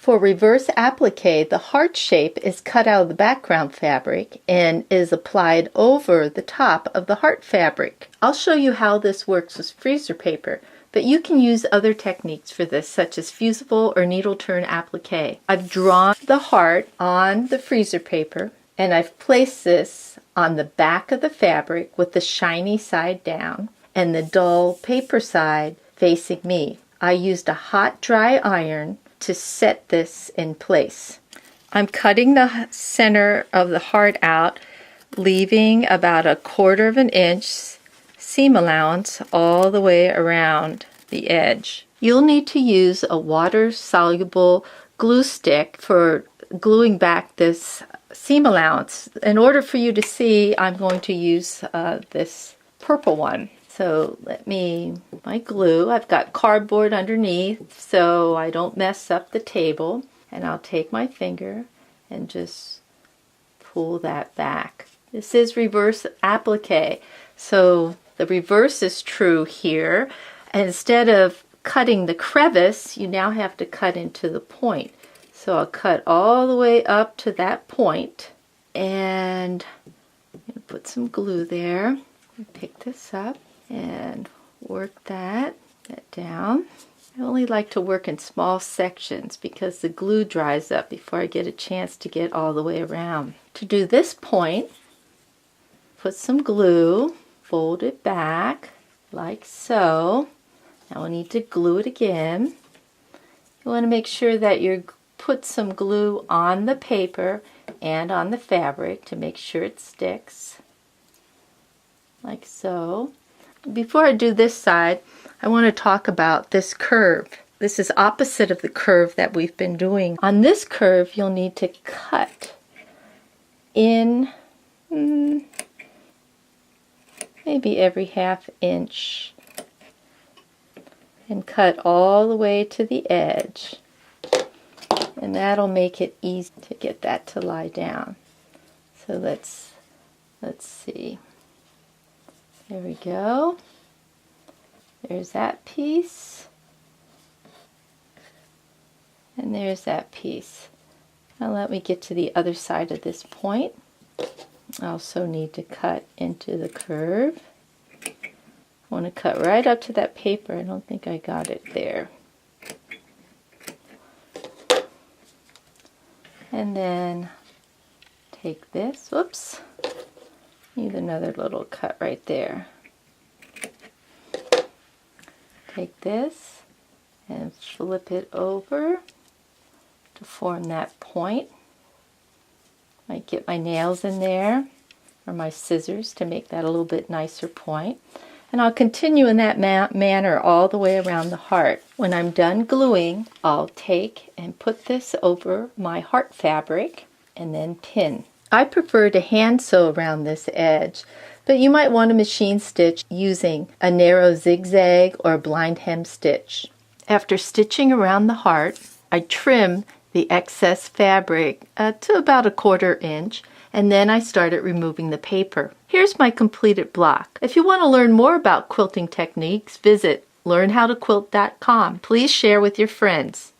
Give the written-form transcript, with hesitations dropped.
For reverse applique, the heart shape is cut out of the background fabric and is applied over the top of the heart fabric. I'll show you how this works with freezer paper, but you can use other techniques for this, such as fusible or needle turn applique. I've drawn the heart on the freezer paper, and I've placed this on the back of the fabric with the shiny side down and the dull paper side facing me. I used a hot dry iron to set this in place. I'm cutting the center of the heart out, leaving about 1/4 of an inch seam allowance all the way around the edge. You'll need to use a water-soluble glue stick for gluing back this seam allowance. In order for you to see, I'm going to use this purple one. So my glue, I've got cardboard underneath so I don't mess up the table. And I'll take my finger and just pull that back. This is reverse applique. So the reverse is true here. And instead of cutting the crevice, you now have to cut into the point. So I'll cut all the way up to that point. And I'm going to put some glue there. Pick this up and work that down. I only like to work in small sections because the glue dries up before I get a chance to get all the way around. To do this point, put some glue, fold it back like so. Now we'll need to glue it again. You want to make sure that you put some glue on the paper and on the fabric to make sure it sticks. Like so. Before I do this side, I want to talk about this curve. This is opposite of the curve that we've been doing. On this curve, you'll need to cut in maybe every 1/2 inch and cut all the way to the edge. And that'll make it easy to get that to lie down. So let's see. There we go. There's that piece. And there's that piece. Now let me get to the other side of this point. I also need to cut into the curve. I want to cut right up to that paper. I don't think I got it there. And then take this. Whoops. Need another little cut right there. Take this and flip it over to form that point. Might get my nails in there or my scissors to make that a little bit nicer point. And I'll continue in that manner all the way around the heart. When I'm done gluing, I'll take and put this over my heart fabric and then pin. I prefer to hand sew around this edge, but you might want to machine stitch using a narrow zigzag or a blind hem stitch. After stitching around the heart, I trim the excess fabric to about 1/4 inch, and then I started removing the paper. Here's my completed block. If you want to learn more about quilting techniques, visit learnhowtoquilt.com. Please share with your friends.